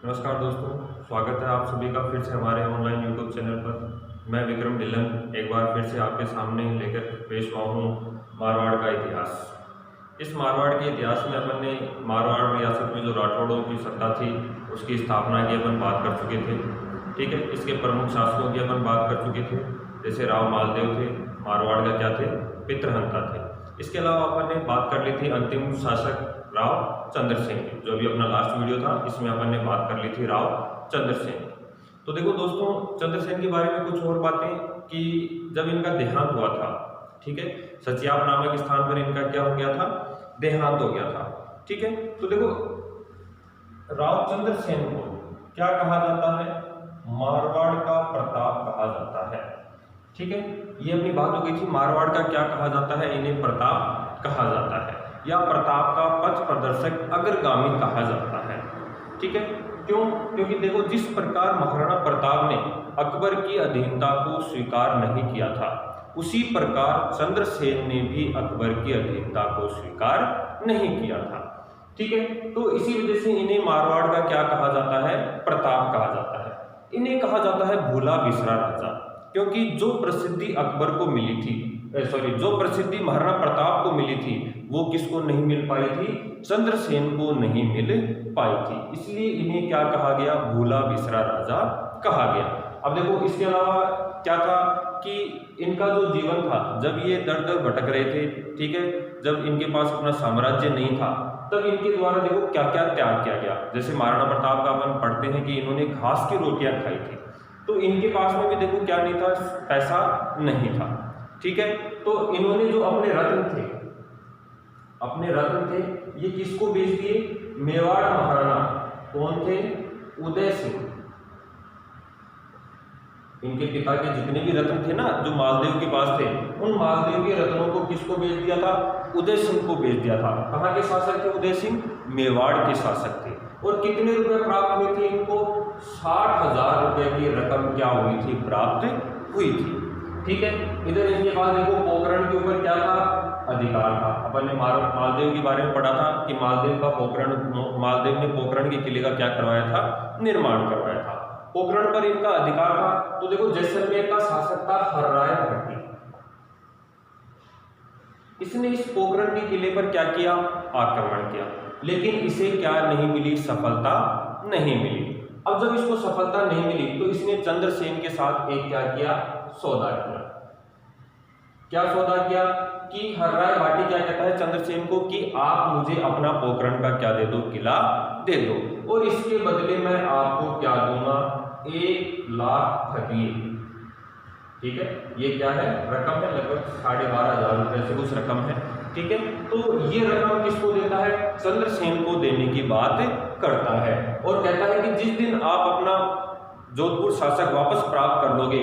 नमस्कार दोस्तों, स्वागत है आप सभी का फिर से हमारे ऑनलाइन यूट्यूब चैनल पर। मैं विक्रम ढिल्लन एक बार फिर से आपके सामने लेकर पेश हुआ हूँ मारवाड़ का इतिहास। इस मारवाड़ के इतिहास में अपन ने मारवाड़ रियासत में जो राठौड़ों की सत्ता थी उसकी स्थापना की अपन बात कर चुके थे। ठीक है, इसके प्रमुख शासकों की अपन बात कर चुके थे, जैसे राव मालदेव थे, मारवाड़ का क्या थे, पितृहंता थे। इसके अलावा अपन ने बात कर ली थी अंतिम शासक राव चंद्रसेन की, जो भी अपना लास्ट वीडियो था इसमें अपन ने बात कर ली थी राव चंद्रसेन की। तो देखो दोस्तों, चंद्रसेन के बारे में कुछ और बातें कि जब इनका देहांत हुआ था, ठीक है, सचियाप नामक स्थान पर इनका क्या हो गया था, देहांत हो गया था। ठीक है, तो देखो राव चंद्रसेन को क्या कहा जाता है, मारवाड़ का प्रताप कहा जाता है। ठीक है, ये अपनी बात हो गई थी, मारवाड़ का क्या कहा जाता है, इन्हें प्रताप कहा जाता है या प्रताप का पथ प्रदर्शक अग्रगामी कहा जाता है। ठीक है, क्यों? क्योंकि देखो जिस प्रकार महाराणा प्रताप ने अकबर की अधीनता को स्वीकार नहीं किया था, उसी प्रकार चंद्रसेन ने भी अकबर की अधीनता को स्वीकार नहीं किया था। ठीक है, तो इसी वजह से इन्हें मारवाड़ का क्या कहा जाता है, प्रताप कहा जाता है। इन्हें कहा जाता है भूला बिसरा राजा, क्योंकि जो प्रसिद्धि अकबर को मिली थी, जो प्रसिद्धि महाराणा प्रताप को मिली थी वो किसको नहीं मिल पाई थी, चंद्रसेन को नहीं मिल पाई थी। इसलिए इन्हें क्या कहा गया, भूला बिसरा राजा कहा गया। अब देखो इसके अलावा क्या था कि इनका जो जीवन था, जब ये दर दर भटक रहे थे, ठीक है, जब इनके पास अपना साम्राज्य नहीं था, तब इनके द्वारा देखो क्या क्या त्याग किया गया। जैसे महाराणा प्रताप का अपन पढ़ते हैं कि इन्होंने घास की रोटियां खाई थी, तो इनके पास में भी देखो क्या नहीं था, पैसा नहीं था। ठीक है, तो इन्होंने जो अपने रत्न थे ये किसको बेच दिए, मेवाड़ महाराणा कौन थे, उदय सिंह। इनके पिता के जितने भी रत्न थे ना जो मालदेव के पास थे, उन मालदेव के रत्नों को किसको बेच दिया था, उदय सिंह को बेच दिया था। कहाँ के शासक थे उदय सिंह, मेवाड़ के शासक थे। और कितने रुपए प्राप्त हुए थे इनको, 60,000 रुपए की रकम क्या हुई थी, प्राप्त हुई थी। ठीक है, इधर इनके पास देखो पोखरण के ऊपर क्या था, अधिकार था। अपन ने मालदेव के बारे में पढ़ा था कि मालदेव ने पोखरण के किले का क्या करवाया था, निर्माण करवाया था। पोखरण पर इनका अधिकार था। तो देखो जैसलमेर का शासक था हर्राय भट्टी, इसने इस पोखरण के किले पर क्या किया, आक्रमण किया, लेकिन इसे क्या नहीं मिली, सफलता नहीं मिली। अब जब इसको सफलता नहीं मिली तो इसने चंद्रसेन के साथ एक क्या किया, सौदा किया। क्या सौदा किया कि हर्राय भाटी क्या कहता है चंद्रसेन को कि आप मुझे अपना पोखरण का क्या दे दो, किला दे दो, और इसके बदले मैं आपको क्या दूंगा, 1 लाख खतीय। ठीक है, ये क्या है, रकम है, लगभग 12,500 रुपए से कुछ रकम है। ठीक है, तो ये रकम किसको देता है, चंद्रसेन को देने की बात करता है और कहता है कि जिस दिन आप अपना जोधपुर शासक वापस प्राप्त कर लोगे,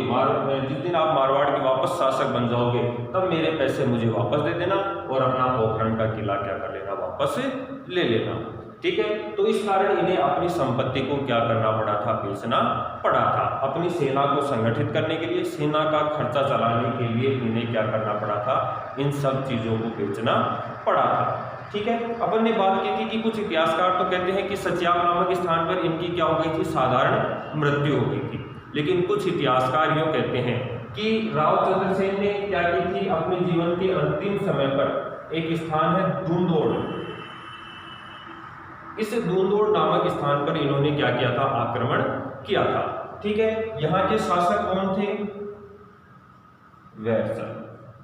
जिस दिन आप मारवाड़ के वापस शासक बन जाओगे, तब मेरे पैसे मुझे वापस दे देना और अपना पोखरण का किला क्या कर लेना, वापस ले लेना। ठीक है, तो इस कारण इन्हें अपनी संपत्ति को क्या करना पड़ा था, बेचना पड़ा था। अपनी सेना को संगठित करने के लिए, सेना का खर्चा चलाने के लिए इन्हें क्या करना पड़ा था, इन सब चीजों को बेचना पड़ा था। ठीक है, अपन ने बात की थी कि कुछ इतिहासकार तो कहते हैं कि सचियाप नामक स्थान पर इनकी क्या हो गई थी, साधारण मृत्यु हो गई थी। लेकिन कुछ इतिहासकार यूं कहते हैं कि राव चंद्रसेन ने क्या की थी, अपने जीवन के अंतिम समय पर एक स्थान है दूंदोड़, इस दूंदोड़ नामक स्थान पर इन्होंने क्या किया था, आक्रमण किया था। ठीक है, यहाँ के शासक कौन थे, वैरसल।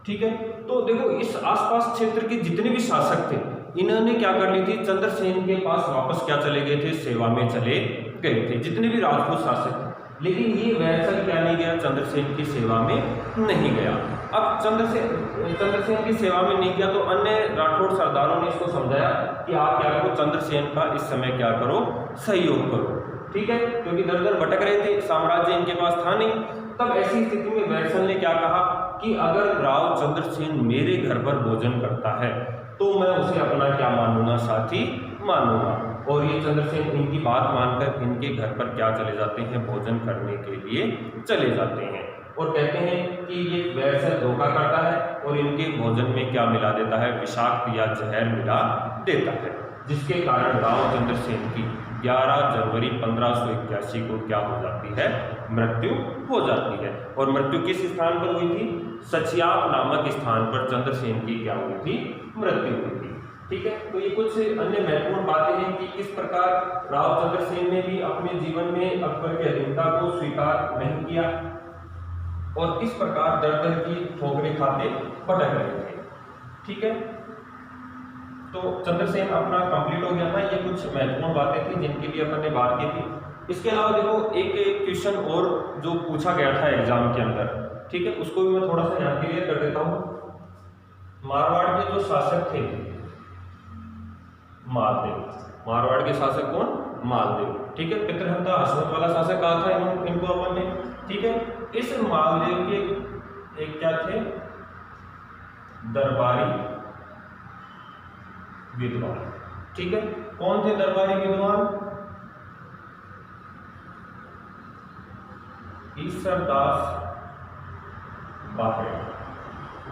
ठीक है, तो देखो इस आसपास क्षेत्र के जितने भी शासक थे इन्होंने क्या कर ली थी, चंद्रसेन के पास वापस क्या चले गए थे, सेवा में चले गए थे, जितने भी राजपूत शासक थे। लेकिन ये वैरसल क्या नहीं गया, चंद्रसेन की सेवा में नहीं गया। अब चंद्रसेन की सेवा में नहीं किया तो अन्य राठौड़ सरदारों ने इसको समझाया कि आप क्या करो, चंद्रसेन का इस समय क्या करो, सहयोग करो। ठीक है, क्योंकि दर दर भटक रहे थे, साम्राज्य इनके पास था नहीं। तब ऐसी स्थिति में वैरसल ने क्या कहा कि अगर राव चंद्रसेन मेरे घर पर भोजन करता है तो मैं उसे अपना क्या मानूंगा, साथी मानूंगा। और ये चंद्रसेन इनकी बात मानकर इनके घर पर क्या चले जाते हैं, भोजन करने के लिए चले जाते हैं। और कहते हैं कि ये वैरसल धोखा करता है और इनके भोजन में क्या मिला देता है, विषाक्त या जहर मिला देता है, जिसके कारण राव चंद्रसेन की 11 जनवरी 1581 को क्या हो जाती है, मृत्यु हो जाती है। और मृत्यु किस स्थान पर हुई थी, सचियाप नामक स्थान पर चंद्रसेन की क्या हुई थी, मृत्यु हुई थी। ठीक है, तो ये कुछ अन्य महत्वपूर्ण बातें हैं कि किस प्रकार राव चंद्रसेन ने भी अपने जीवन में अकबर की अधीनता को स्वीकार नहीं किया और किस प्रकार दर दर की ठोकरें खाते भटक रहे थे। ठीक है, तो चंद्रसेन अपना कंप्लीट हो गया था। ये कुछ महत्वपूर्ण बातें थी जिनके लिए अपन ने बात की थी। इसके अलावा देखो एक क्वेश्चन और जो पूछा गया था एग्जाम के अंदर, ठीक है, उसको भी मैं थोड़ा सा यहाँ क्लियर कर देता हूँ। मारवाड़ के जो शासक थे मालदेव, मारवाड़ के शासक कौन, मालदेव। ठीक है, पितृहंता हसमत वाला शासक कहा था इनको अपन ने। ठीक है, इस मालदेव के एक क्या थे, दरबारी विद्वान। ठीक है, कौन थे दरबारी विद्वान, ईश्वरदास भारे।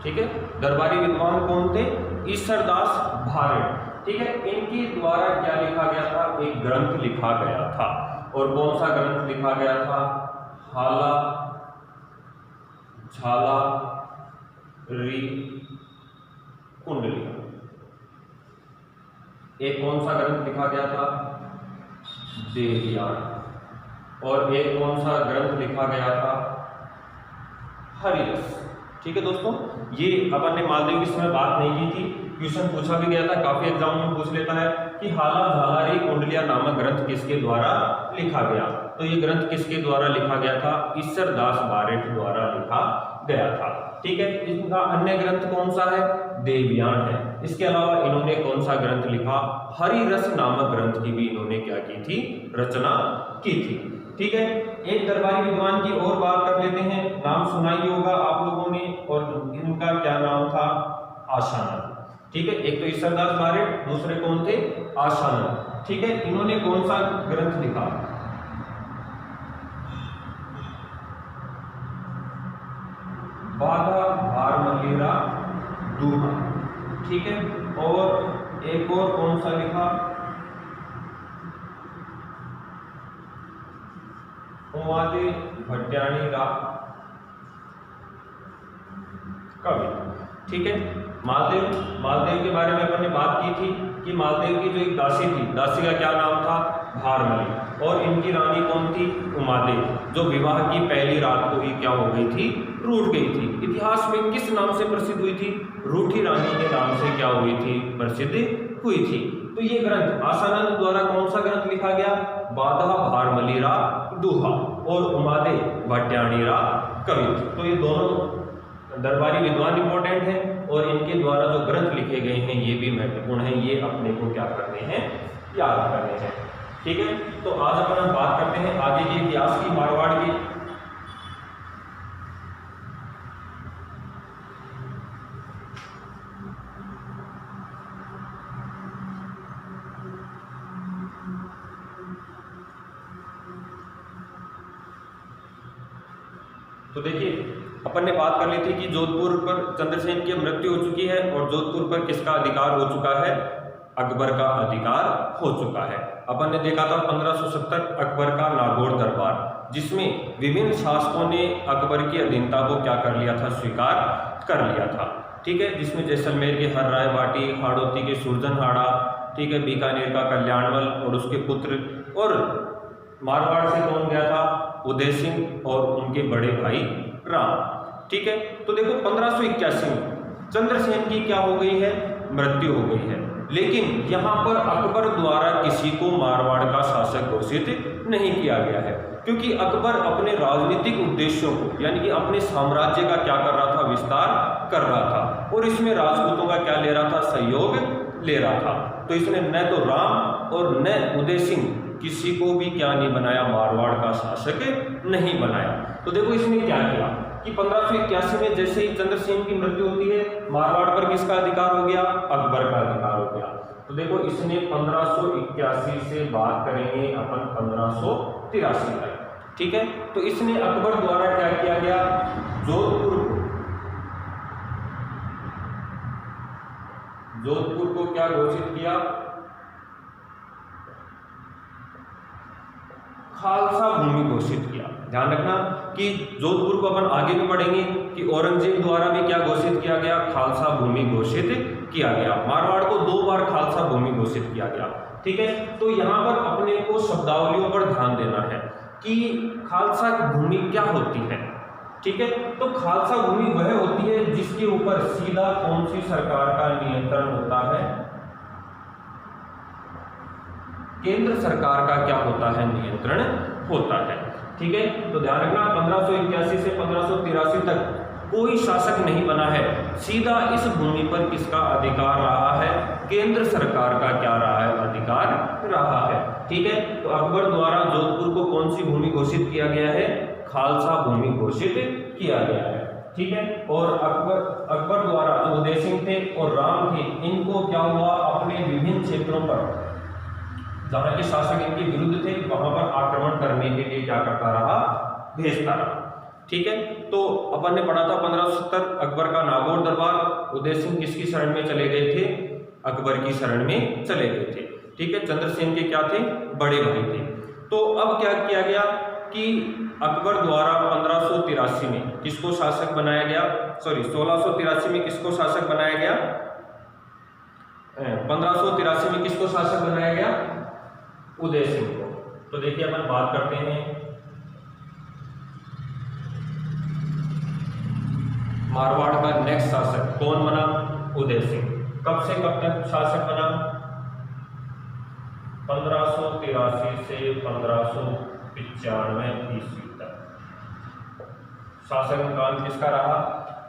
ठीक है, दरबारी विद्वान कौन थे, ईश्वरदास भारे। ठीक है, इनके द्वारा क्या लिखा गया था, एक ग्रंथ लिखा गया था। और कौन सा ग्रंथ लिखा गया था, हाला झाला री कुंडली। एक कौन सा ग्रंथ लिखा गया था, देवयान। और एक कौन सा ग्रंथ लिखा गया था, हरिरस। ठीक है दोस्तों, ये अपन ने मालदेव की समय बात नहीं की थी, क्वेश्चन पूछा भी गया था, काफी एग्जाम में पूछ लेता है कि हाला झालारी कुंडलिया नामक ग्रंथ किसके द्वारा लिखा गया। तो ये ग्रंथ किसके द्वारा लिखा गया था, ईश्वरदास बारेठ द्वारा लिखा गया था। ठीक है, इनका अन्य ग्रंथ कौन सा है, देवयान है। इसके अलावा इन्होंने कौन सा ग्रंथ लिखा, हरिरस नामक ग्रंथ की भी इन्होंने क्या की थी, रचना की थी। ठीक है, एक दरबारी विद्वान की और बात कर लेते हैं, नाम सुना ही होगा आप लोगों ने, और इनका क्या नाम था, आशानंद। ठीक है, एक तो ईश्वरदास बारेठ, दूसरे कौन थे, आशानंद। ठीक है, इन्होंने कौन सा ग्रंथ लिखा, बाधा भारमलीरा दूहा। ठीक है, और एक और कौन सा लिखा, उमादे भट्टाणी रा कवि। ठीक है, मालदेव के बारे में अपन ने बात की थी कि मालदेव की जो एक दासी थी, दासी का क्या नाम था, भारमली। और इनकी रानी कौन थी, उमादेव, जो विवाह की पहली रात को ही क्या हो गई थी, रूठ गई थी। इतिहास में किस नाम से प्रसिद्ध हुई थी, रूठी रानी के नाम से क्या हुई थी, प्रसिद्ध हुई थी। तो ये ग्रंथ आशानंद द्वारा कौन सा ग्रंथ लिखा गया, बाधा भारमलीरा दूहा और उमादे भट्टाणीरा कवि। तो ये दोनों दरबारी विद्वान इंपॉर्टेंट है और इनके द्वारा जो ग्रंथ लिखे गए हैं ये भी महत्वपूर्ण है, ये अपने को क्या करने हैं, याद करने हैं। ठीक है, तो आज अपन हम बात करते हैं आगे के इतिहास की, मारवाड़ की। तो देखिए, अपन ने बात कर ली थी कि जोधपुर पर चंद्रसेन की मृत्यु हो चुकी है और जोधपुर पर किसका अधिकार हो चुका है, अकबर का अधिकार हो चुका है। अपन ने देखा था 1570 अकबर का नागौर दरबार, जिसमें विभिन्न शासकों ने अकबर की अधीनता को क्या कर लिया था, स्वीकार कर लिया था। ठीक है, जिसमें जैसलमेर के हर राय बाटी, हाड़ौती के सुरजनहाड़ा, ठीक है, बीकानेर का कल्याणमल और उसके पुत्र, और मारवाड़ से कौन गया था, उदय सिंह और उनके बड़े भाई राम। ठीक है, तो देखो 1581 में चंद्रसेन की क्या हो गई है, मृत्यु हो गई है। लेकिन यहाँ पर अकबर द्वारा किसी को मारवाड़ का शासक घोषित नहीं किया गया है, क्योंकि अकबर अपने राजनीतिक उद्देश्यों को, यानी कि अपने साम्राज्य का क्या कर रहा था, विस्तार कर रहा था, और इसमें राजपूतों का क्या ले रहा था, सहयोग ले रहा था। तो इसने न तो राम और न उदय सिंह किसी को भी क्या नहीं बनाया, मारवाड़ का शासक नहीं बनाया। तो देखो इसने क्या किया कि 1581 में जैसे ही चंद्रसेन की मृत्यु होती है, मारवाड़ पर किसका अधिकार हो गया, अकबर का अधिकार हो गया। तो देखो इसने 1581 से बात करेंगे अपन 1583 तक। ठीक है, तो इसने अकबर द्वारा क्या किया गया, जोधपुर को क्या घोषित किया, खालसा भूमि घोषित किया। ध्यान रखना कि जोधपुर को अपन आगे भी पढ़ेंगे कि औरंगजेब द्वारा भी क्या घोषित किया गया, खालसा भूमि घोषित किया गया। मारवाड़ को 2 बार खालसा भूमि घोषित किया गया। ठीक है, तो यहाँ पर अपने को शब्दावलियों पर ध्यान देना है कि खालसा भूमि क्या होती है। ठीक है, तो खालसा भूमि वह होती है जिसके ऊपर सीधा कौन सी सरकार का नियंत्रण होता है, केंद्र सरकार का क्या होता है, नियंत्रण होता है। ठीक है, तो ध्यान रखना 1581 से 1583 तक कोई शासक नहीं बना है, सीधा इस भूमि पर किसका अधिकार रहा है, केंद्र सरकार का क्या रहा है, अधिकार रहा है। ठीक है, तो अकबर द्वारा जोधपुर को कौन सी भूमि घोषित किया गया है, खालसा भूमि घोषित किया गया है। ठीक है, और अकबर द्वारा जो उदय सिंह थे और राम थे, इनको क्या हुआ, अपने विभिन्न क्षेत्रों पर जहां के शासक इनके विरुद्ध थे वहां पर आक्रमण करने के लिए क्या करता रहा, भेजता रहा। ठीक है, तो अपन ने पढ़ा था 1570 अकबर का नागौर दरबार, उदय सिंह किसकी शरण में चले गए थे, अकबर की शरण में चले गए थे। ठीक है, चंद्रसेन के क्या थे, बड़े भाई थे। तो अब क्या किया गया कि अकबर द्वारा 1583 में किसको शासक बनाया गया, 1683 में किसको शासक बनाया गया, 1583 में किसको शासक बनाया गया, उदय सिंह को। तो देखिए अपन बात करते हैं, मारवाड़ का नेक्स्ट शासक कौन बना, उदय सिंह। कब से कब तक शासक बना, 1583 से 1595 ईस्वी तक शासनकाल किसका रहा।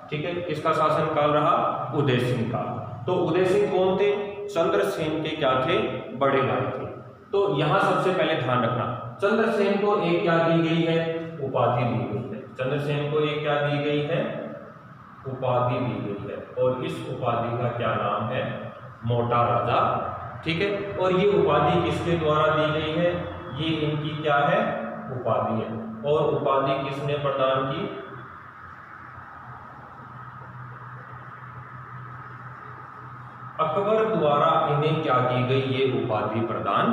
ठीक है, किसका शासनकाल रहा, उदय सिंह का। तो उदय सिंह कौन थे, चंद्रसेन के क्या थे, बड़े भाई थे। तो यहां सबसे पहले ध्यान रखना, चंद्रसेन को एक क्या दी गई है, उपाधि दी गई है। चंद्रसेन को एक क्या दी गई है, उपाधि दी गई है, और इस उपाधि का क्या नाम है, मोटा राजा। ठीक है, और ये उपाधि किसके द्वारा दी गई है, ये इनकी क्या है, उपाधि है। और उपाधि किसने प्रदान की, अकबर द्वारा इन्हें क्या की गई, ये उपाधि प्रदान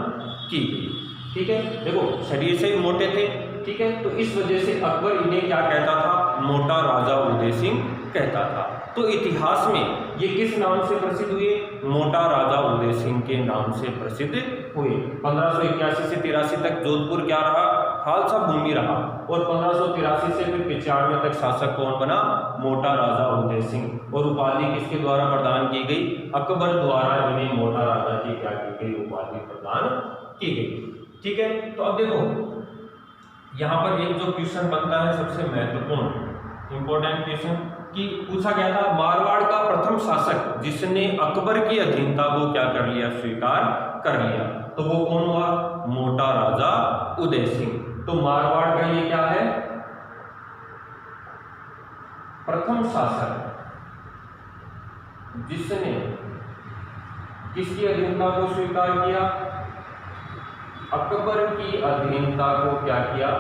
की गई। ठीक है, देखो शरीर से मोटे थे। ठीक है, तो इस वजह से अकबर इन्हें क्या कहता था, मोटा राजा उदय सिंह कहता था। तो इतिहास में ये किस नाम से प्रसिद्ध हुए, मोटा राजा उदय सिंह के नाम से प्रसिद्ध हुए। 1581 से 83 तक जोधपुर क्या रहा, खालसा भूमि रहा, और 1583 से फिर 95 तक शासक कौन बना, मोटा राजा उदय सिंह। और उपाधि किसके द्वारा प्रदान की गई, अकबर द्वारा इन्हें मोटा राजा की क्या की गई, उपाधि प्रदान की गई। ठीक है, तो अब देखो यहाँ पर एक जो क्वेश्चन बनता है सबसे महत्वपूर्ण इंपॉर्टेंट क्वेश्चन कि पूछा गया था, मारवाड़ का प्रथम शासक जिसने अकबर की अधीनता को क्या कर लिया, स्वीकार कर लिया, तो वो कौन हुआ, मोटा राजा उदय सिंह। तो मारवाड़ का ये क्या है, प्रथम शासक जिसने किसकी अधीनता को स्वीकार किया, अकबर की अधीनता को क्या किया,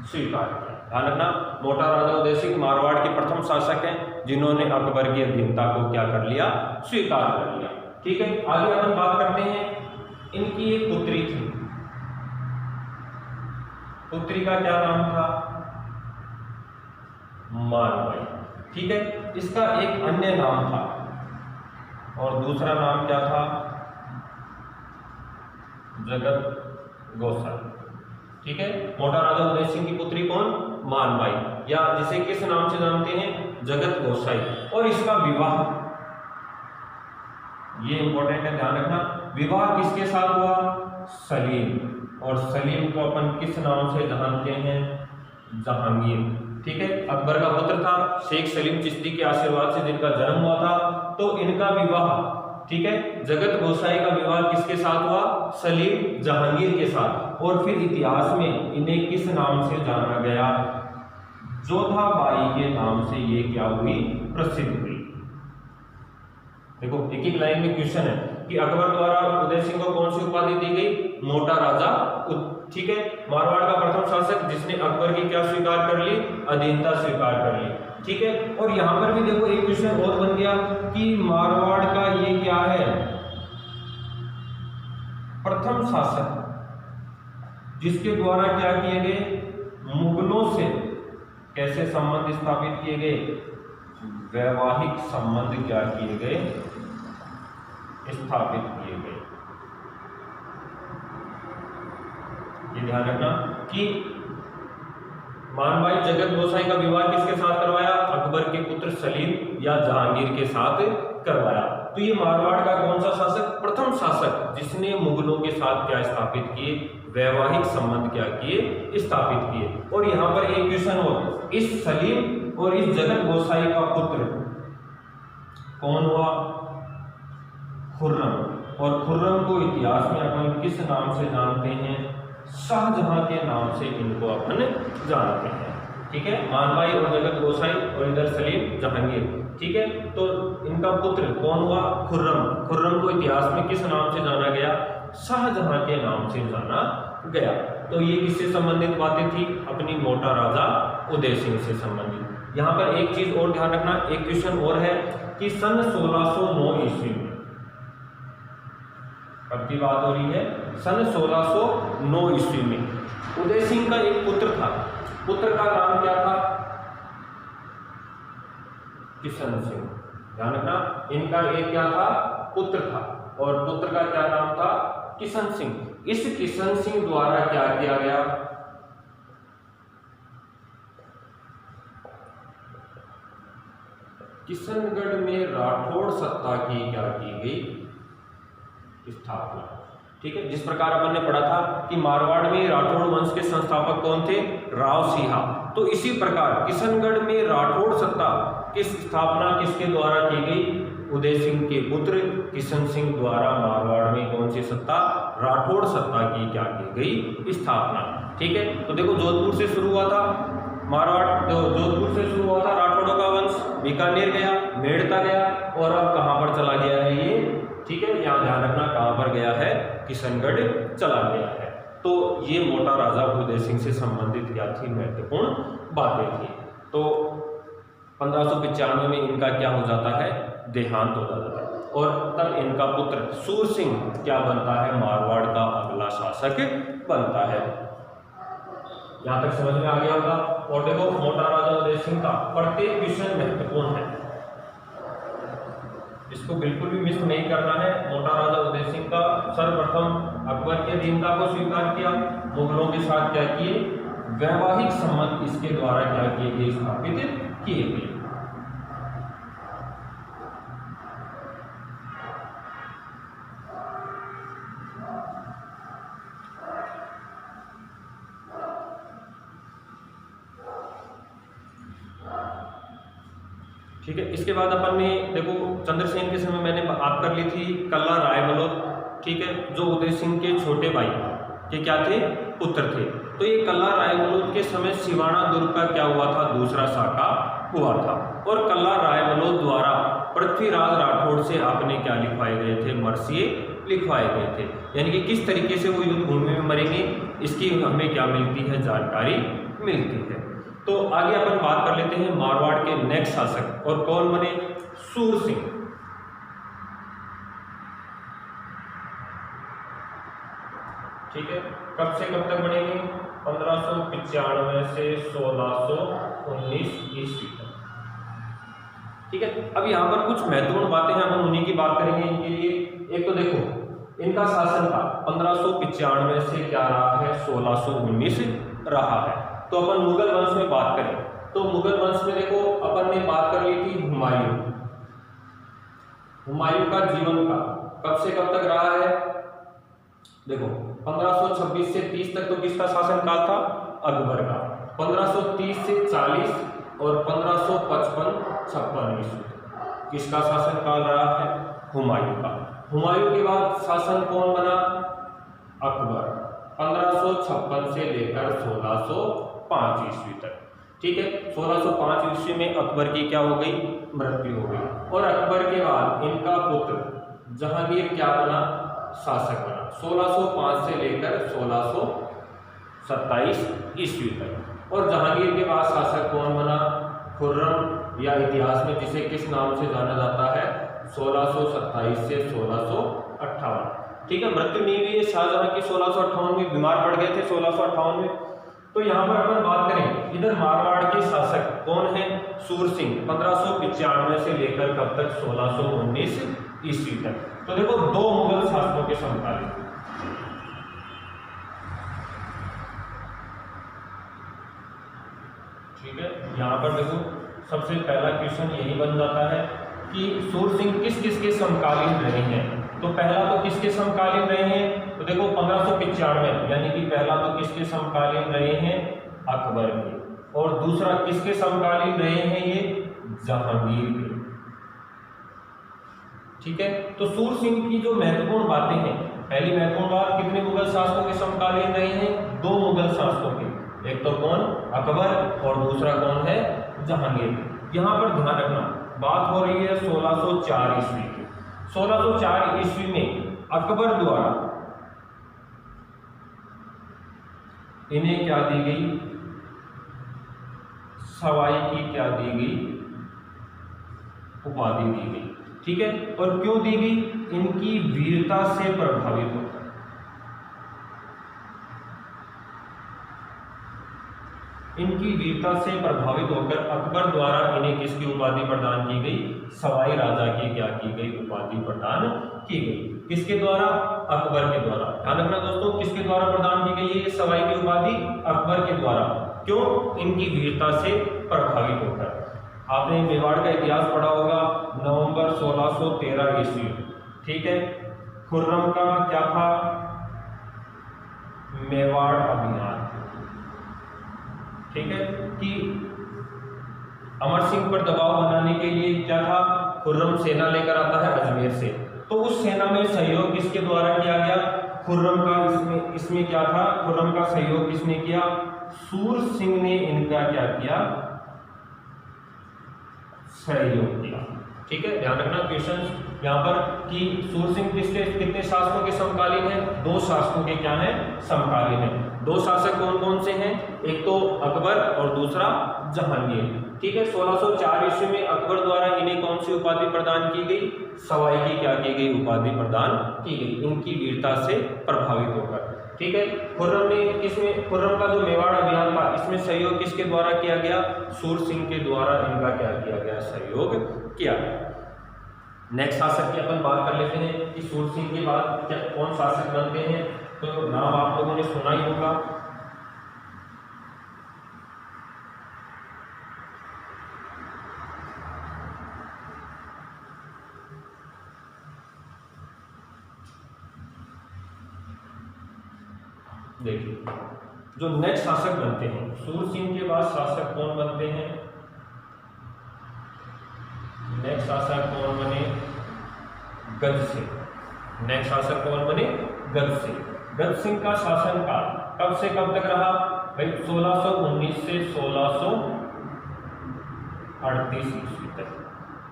स्वीकार किया। ध्यान रखना, मोटा राजा उदय सिंह मारवाड़ के प्रथम शासक हैं जिन्होंने अकबर की अधीनता को क्या कर लिया, स्वीकार कर लिया। ठीक है, आगे अपन बात करते हैं, इनकी एक पुत्री थी, पुत्री का क्या नाम था, मानबाई। ठीक है, इसका एक अन्य नाम था और दूसरा नाम क्या था, जगत गोसाई। ठीक है, मोटा राजा उदय सिंह की पुत्री कौन, मानबाई, या जिसे किस नाम से जानते हैं, जगत गोसाई। और इसका विवाह, ये इंपॉर्टेंट है, ध्यान रखना, विवाह किसके साथ हुआ, सलीम। और सलीम को अपन किस नाम से जानते हैं, जहांगीर। ठीक है, अकबर का पुत्र था, शेख सलीम चिश्ती के आशीर्वाद से जिनका जन्म हुआ था, तो इनका विवाह, ठीक है, जगत गोसाई का विवाह किसके साथ हुआ, सलीम जहांगीर के साथ। और फिर इतिहास में इन्हें किस नाम से जाना गया, जोधाबाई के नाम से ये क्या हुई, प्रसिद्ध हुई। देखो एक एक लाइन में क्वेश्चन है कि अकबर द्वारा उदय सिंह को कौन सी उपाधि दी गई, मोटा राजा। ठीक है, मारवाड़ का प्रथम शासक जिसने अकबर की क्या स्वीकार कर ली, अधीनता स्वीकार कर ली। ठीक है। और यहाँ पर भी देखो एक क्वेश्चन और बन गया कि मारवाड़ का ये क्या है, प्रथम शासक जिसके द्वारा क्या किए गए, मुगलों से कैसे संबंध स्थापित किए गए, वैवाहिक संबंध क्या किए गए, स्थापित किए गए। ये ध्यान रखना कि मानभाई जगत गोसाई का विवाह किसके साथ करवाया, अकबर के पुत्र सलीम या जहांगीर के साथ करवाया। तो ये मारवाड़ का कौन सा शासक, प्रथम शासक जिसने मुगलों के साथ क्या स्थापित किए, वैवाहिक संबंध क्या किए, स्थापित किए। और यहाँ पर एक क्वेश्चन और, इस सलीम और इस जगत गोसाई का पुत्र कौन हुआ, खुर्रम। और खुर्रम को इतिहास में अपन किस नाम से जानते हैं, शाहजहां के नाम से इनको अपन जानते हैं। ठीक है, मानभाई और जगत गोसाई और इधर सलीम जहांगीर। ठीक है, तो इनका पुत्र कौन हुआ, खुर्रम। खुर्रम को इतिहास में किस नाम से जाना गया, शाहजहां के नाम से जाना गया। तो ये किससे संबंधित बातें थी, अपनी मोटा राजा उदय सिंह से संबंधित। यहाँ पर एक चीज और ध्यान रखना, एक क्वेश्चन और है कि सन 1609 ईस्वी में, अब की बात हो रही है सन 1609 ईस्वी में उदय सिंह का एक पुत्र था, पुत्र का नाम क्या था, किशन सिंह। ध्यान रखना, इनका एक क्या था, पुत्र था, और पुत्र का क्या नाम था, किशन सिंह। इस किशन सिंह द्वारा क्या किया गया, किशनगढ़ में राठौड़ सत्ता की क्या की गई, स्थापना। ठीक है, जिस प्रकार अपन ने पढ़ा था कि मारवाड़ में राठौड़ वंश के संस्थापक कौन थे, राव सिंहा। तो इसी प्रकार किशनगढ़ में राठौड़ सत्ता की स्थापना किसके द्वारा की गई, उदय सिंह के पुत्र किशन सिंह द्वारा मारवाड़ में कौन सी सत्ता, राठौड़ सत्ता की क्या की गई, स्थापना। ठीक है, तो देखो जोधपुर से शुरू हुआ था मारवाड़, जोधपुर से शुरू हुआ था राठौड़ों का वंश, बीकानेर गया, मेड़ता गया, और अब कहां पर चला गया है ये, ठीक है, यहाँ ध्यान रखना कहां पर गया है, किशनगढ़ चला गया है। तो ये मोटा राजा उदय सिंह से संबंधित क्या थी, महत्वपूर्ण बातें थी। तो 1595 में इनका क्या हो जाता है, देहांत हो जाता है, और तब इनका पुत्र सूर सिंह क्या बनता है, मारवाड़ का अगला शासक बनता है। यहां तक समझ में आ गया होगा। और देखो मोटा राजा उदय सिंह का प्रत्येक क्वेश्चन महत्वपूर्ण है, इसको बिल्कुल भी मिस नहीं करना है। मोटा राजा उदय सिंह का सर्वप्रथम अकबर के अधीनता को स्वीकार किया, मुगलों के साथ क्या किए, वैवाहिक संबंध इसके द्वारा क्या किए गए, स्थापित किए गए। ठीक है, इसके बाद अपन ने देखो चंद्रसेन के समय मैंने बात कर ली थी कल्ला रायबलोद, ठीक है, जो उदय सिंह के छोटे भाई के क्या थे, पुत्र थे। तो ये कल्ला रायबलोद के समय सिवाना दुर्ग का क्या हुआ था, दूसरा शाखा हुआ था, और कल्ला रायबलोद द्वारा पृथ्वीराज राठौड़ से आपने क्या लिखवाए गए थे, मरसिए लिखवाए गए थे। यानी कि किस तरीके से वो युद्ध भूमि में मरेंगे, इसकी हमें क्या मिलती है, जानकारी मिलती है। तो आगे अपन बात कर लेते हैं मारवाड़ के नेक्स्ट शासक, और कौन बने, सूर सिंह। ठीक है, कब से कब तक बनेंगे, 1595 से 1619 ईस्वी तक। ठीक है, अब यहाँ पर कुछ महत्वपूर्ण बातें हैं, हम उन्हीं की बात करेंगे इनके लिए। एक तो देखो इनका शासन था 1595 से क्या रहा है, 1619 रहा है। तो अपन मुगल वंश में बात करें तो मुगल वंश में देखो अपन ने बात कर ली थी हुमायूं। हुमायूं का जीवन का कब से कब तक रहा है, देखो 1526 से 30 तक तो किसका शासन काल था, अकबर का। 1530 से 40 और 1555-56 ईस्वी किसका शासन काल रहा है, हुमायूं का। हुमायूं के बाद शासन कौन बना, अकबर, 1556 से लेकर 1605 ईस्वी तक। ठीक है, 1605 ईस्वी में अकबर की क्या हो गई, मृत्यु हो गई, और अकबर के बाद इनका पुत्र जहांगीर क्या बना, शासक बना, 1605 से लेकर 1627 ईस्वी तक। और जहांगीर के बाद शासक कौन बना, खुर्रम या इतिहास में जिसे किस नाम से जाना जाता है, 1627 से 1658। ठीक है, मृत्यु नहीं हुई है शाहजहां की 1658 में, बीमार पड़ गए थे 1658 में। तो यहाँ पर अपन बात करें, इधर मारवाड़ के शासक कौन है, सूरसिंह, 1595 से लेकर कब तक, 1619 ईस्वी तक। तो देखो दो मुगल शासकों के समकालीन। ठीक है, यहाँ पर देखो सबसे पहला क्वेश्चन यही बन जाता है कि सूरसिंह किस किस के समकालीन रहे हैं। तो पहला तो किसके समकालीन रहे हैं, तो देखो 1595, यानी कि पहला तो किसके समकालीन रहे हैं, अकबर के, और दूसरा किसके समकालीन रहे हैं, ये जहांगीर के। ठीक है, तो सूरसिंह की जो महत्वपूर्ण बातें हैं, पहली महत्वपूर्ण बात, कितने मुगल शासकों के समकालीन रहे हैं, दो मुगल शासकों के, एक तो कौन, अकबर, और दूसरा कौन है, जहांगीर। यहाँ पर ध्यान रखना, बात हो रही है 1604 ईस्वी की। 1604 ईस्वी में अकबर द्वारा इन्हें क्या दी गई, सवाई की क्या दी गई, उपाधि दी गई। ठीक है, और क्यों दी गई, इनकी वीरता से प्रभावित होकर। इनकी वीरता से प्रभावित होकर अकबर द्वारा इन्हें किसकी उपाधि प्रदान की गई, सवाई राजा की क्या की गई, उपाधि प्रदान की गई। किसके द्वारा, अकबर के द्वारा। ध्यान रखना दोस्तों, किसके द्वारा प्रदान की गई है ये सवाई की उपाधि, अकबर के द्वारा। क्यों, इनकी वीरता से प्रभावित होकर। आपने मेवाड़ का इतिहास पढ़ा होगा, नवंबर 1613 ईस्वी। ठीक है, खुर्रम का क्या था, मेवाड़ अभियान। ठीक है, कि अमर सिंह पर दबाव बनाने के लिए क्या था, खुर्रम सेना लेकर आता है अजमेर से। तो उस सेना में सहयोग किसके द्वारा किया गया, खुर्रम का। इसमें क्या था, खुर्रम का सहयोग किसने किया, सूरसिंह ने इनका क्या किया, सहयोग किया। ठीक है, ध्यान रखना क्वेश्चन यहाँ पर कि सूरसिंह कितने शासकों के समकालीन है, दो शासकों के क्या है, समकालीन है। दो शासक कौन कौन से हैं, एक तो अकबर और दूसरा जहांगीर। ठीक है, 1604 ईस्वी में अकबर द्वारा इन्हें कौन सी उपाधि प्रदान की गई, सवाई की क्या की गई, उपाधि प्रदान की गई, इनकी वीरता से प्रभावित होकर। ठीक है, खुर्रम का जो मेवाड़ अभियान था, इसमें सहयोग किसके द्वारा किया गया, सूरसिंह के द्वारा इनका क्या किया गया, सहयोग किया गया। नेक्स्ट शासक की अपन बात कर लेते हैं कि सूरसिंह के बाद कौन शासक बनते हैं। तो नाम आप लोगों ने सुना ही होगा, देखिए जो नेक्स्ट शासक बनते हैं, सूरसिंह के बाद शासक कौन बनते हैं, नेक्स्ट शासक कौन बने, गज सिंह। नेक्स्ट शासक कौन बने, गज सिंह। गज सिंह का शासनकाल कब से कब तक रहा भाई, 1619 से 1638 ईस्वी तक।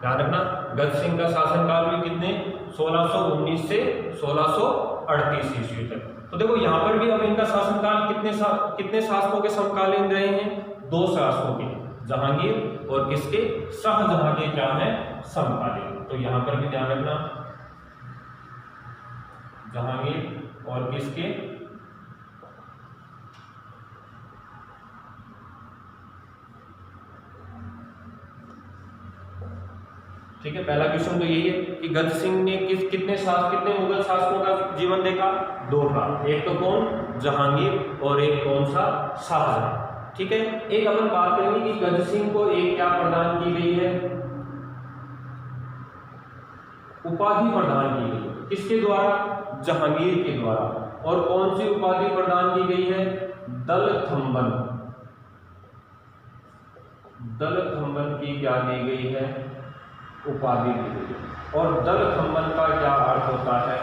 ध्यान रखना, गज सिंह का शासनकाल भी कितने, 1619 से 1638 ईस्वी तक। तो देखो यहाँ पर भी अब इनका शासनकाल कितने शासकों के समकालीन रहे हैं, दो शासकों के, जहांगीर और किसके, शाहजहां के क्या है, समकालीन। तो यहाँ पर भी ध्यान रखना, जहांगीर और किसके, ठीक है। पहला क्वेश्चन तो यही है कि गज सिंह ने कितने मुगल शासकों का जीवन देखा, दो का, एक तो कौन, जहांगीर, और एक कौन सा, शाहजहां। ठीक है, एक अपन बात करेंगे कि गज सिंह को एक क्या प्रदान की गई है, उपाधि प्रदान की गई, किसके द्वारा, जहांगीर के द्वारा। और कौन सी उपाधि प्रदान की गई है, दलथंबन। दलथंबन की क्या दी गई है, उपाधि दी गई है। और दलथंबन का क्या अर्थ होता है,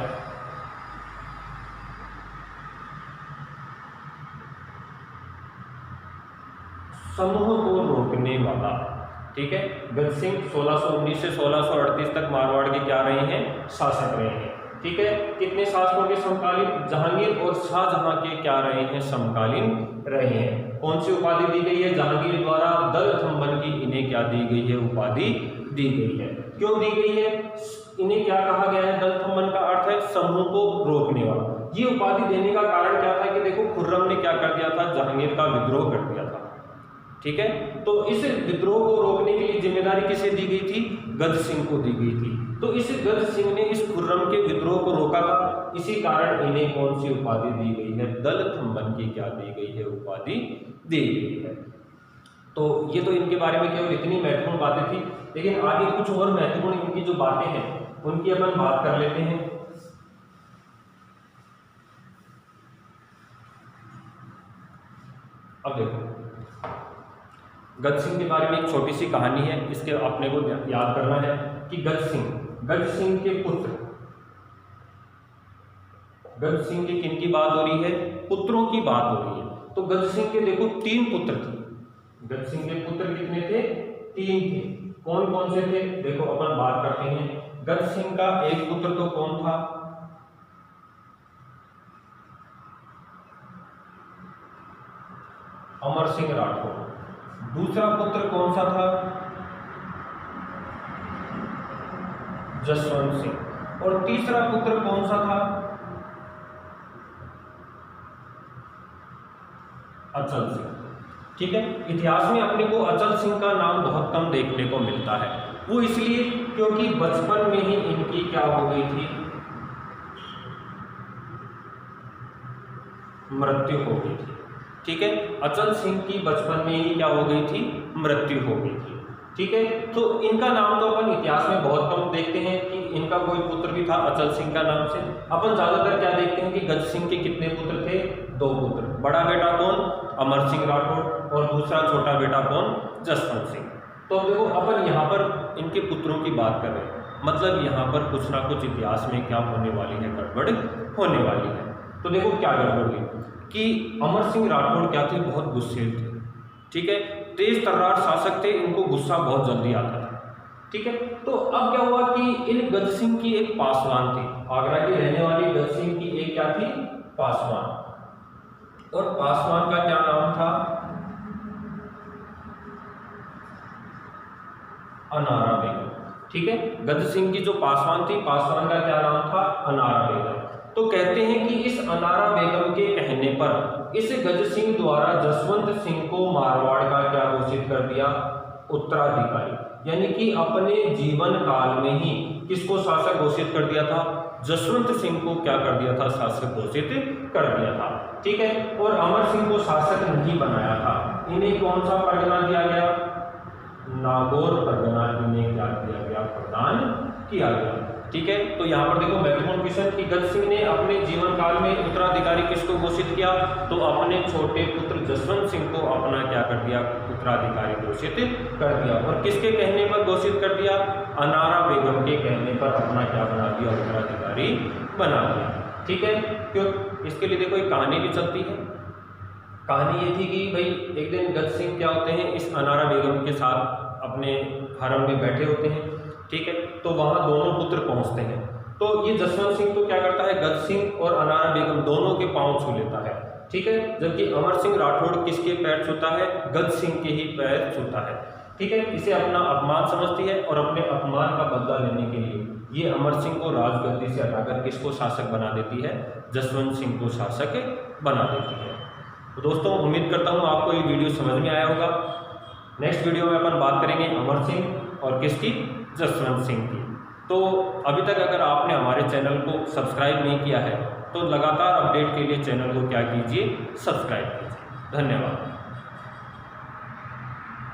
समूह को रोकने वाला। ठीक है, गज सिंह 1619 से 1638 तक मारवाड़ के क्या रहे हैं, शासक रहे हैं। ठीक है, कितने शासकों के समकालीन, जहांगीर और शाहजहां के क्या रहे हैं, समकालीन रहे हैं। कौन सी उपाधि दी गई है? जहांगीर द्वारा दलथंबन की इन्हें क्या दी गई है? उपाधि दी गई है। क्यों दी गई है? इन्हें क्या कहा गया है? दलथंबन का अर्थ है समूह को रोकने वाला। ये उपाधि देने का कारण क्या था कि देखो खुर्रम ने क्या कर दिया था? जहांगीर का विद्रोह कर दिया था, ठीक है। तो इस विद्रोह को रोकने के लिए जिम्मेदारी किसे दी गई थी? गज सिंह को दी गई थी। तो इस गज सिंह ने इस खुर्रम के विद्रोह को रोका था, इसी कारण इन्हें कौन सी उपाधि दी गई है? दलथंबन की क्या दी गई है? उपाधि दी गई है। तो ये तो इनके बारे में केवल इतनी महत्वपूर्ण बातें थी, लेकिन आगे कुछ और महत्वपूर्ण इनकी जो बातें हैं उनकी अपन बात कर लेते हैं। अब देखो गज सिंह के बारे में एक छोटी सी कहानी है, इसके अपने को याद करना है कि गज सिंह के पुत्र, गज सिंह की किन की बात हो रही है? पुत्रों की बात हो रही है। तो गज सिंह के देखो 3 पुत्र थे। गज सिंह के पुत्र कितने थे? 3 थे। कौन कौन से थे? देखो अपन बात करते हैं। गज सिंह का एक पुत्र तो कौन था? अमर सिंह राठौर। दूसरा पुत्र कौन सा था? जसवंत सिंह। और तीसरा पुत्र कौन सा था? अचल सिंह। ठीक है, इतिहास में अपने को अचल सिंह का नाम बहुत कम देखने को मिलता है। वो इसलिए क्योंकि बचपन में ही इनकी क्या हो गई थी? मृत्यु हो गई थी। ठीक है, अचल सिंह की बचपन में ही क्या हो गई थी? मृत्यु हो गई थी। ठीक है, तो इनका नाम तो अपन इतिहास में बहुत कम देखते हैं कि इनका कोई पुत्र भी था अचल सिंह का नाम से। अपन ज्यादातर क्या देखते हैं कि गज सिंह के कितने पुत्र थे? 2 पुत्र। बड़ा बेटा कौन? अमर सिंह राठौर। और दूसरा छोटा बेटा कौन? जसवंत सिंह। तो देखो अपन यहाँ पर इनके पुत्रों की बात कर रहे हैं, मतलब यहाँ पर कुछ ना कुछ इतिहास में क्या होने वाली है? गड़बड़ होने वाली है। तो देखो क्या गड़बड़ हुई कि अमर सिंह राठौर क्या थे? बहुत गुस्सेल थे। ठीक है, तेज तर्रार शासक थे, इनको गुस्सा बहुत जल्दी आता था। ठीक है, तो अब क्या हुआ कि इन गज सिंह की एक पासवान थी, आगरा की रहने वाली गज सिंह की एक क्या थी? पासवान। और पासवान का क्या नाम था? अनारा बेगम। ठीक है, गज सिंह की जो पासवान थी, पासवान का क्या नाम था? अनारा बेगम। तो कहते हैं कि इस अनारा बेगम के कहने पर इस गज सिंह द्वारा जसवंत सिंह को मारवाड़ का क्या घोषित कर दिया? उत्तराधिकारी। यानी कि अपने जीवन काल में ही किसको शासक घोषित कर दिया था? जसवंत सिंह को क्या कर दिया था? शासक घोषित कर दिया था। ठीक है, और अमर सिंह को शासक नहीं बनाया था। इन्हें कौन सा परगना दिया गया? नागौर परगना इन्हें क्या किया गया? प्रदान किया गया। ठीक है, तो यहाँ पर देखो महत्वपूर्ण क्वेश्चन कि गज सिंह ने अपने जीवन काल में उत्तराधिकारी किसको घोषित किया? तो अपने छोटे पुत्र जसवंत सिंह को अपना क्या कर दिया? उत्तराधिकारी घोषित कर दिया। और किसके कहने पर घोषित कर दिया? अनारा बेगम के कहने पर अपना क्या बना दिया? उत्तराधिकारी बना दिया। ठीक है, क्यों? इसके लिए देखो एक कहानी भी चलती है। कहानी ये थी कि भाई एक दिन गज सिंह क्या होते हैं, इस अनारा बेगम के साथ अपने हरम में बैठे होते हैं। ठीक है, तो वहां दोनों पुत्र पहुंचते हैं। तो ये जसवंत सिंह तो क्या करता है? गज सिंह और अनारा बेगम दोनों के पांव छू लेता है। ठीक है, जबकि अमर सिंह राठौड़ किसके पैर छूता है? गज सिंह के ही पैर छूता है। ठीक है, इसे अपना अपमान समझती है और अपने अपमान का बदला लेने के लिए ये अमर सिंह को राजगद्दी से हटाकर किसको शासक बना देती है? जसवंत सिंह को शासक बना देती है। तो दोस्तों उम्मीद करता हूँ आपको ये वीडियो समझ में आया होगा। नेक्स्ट वीडियो में अपन बात करेंगे अमर सिंह और किसकी? जसवंत सिंह की। तो अभी तक अगर आपने हमारे चैनल को सब्सक्राइब नहीं किया है तो लगातार अपडेट के लिए चैनल को क्या कीजिए? सब्सक्राइब कीजिए। धन्यवाद।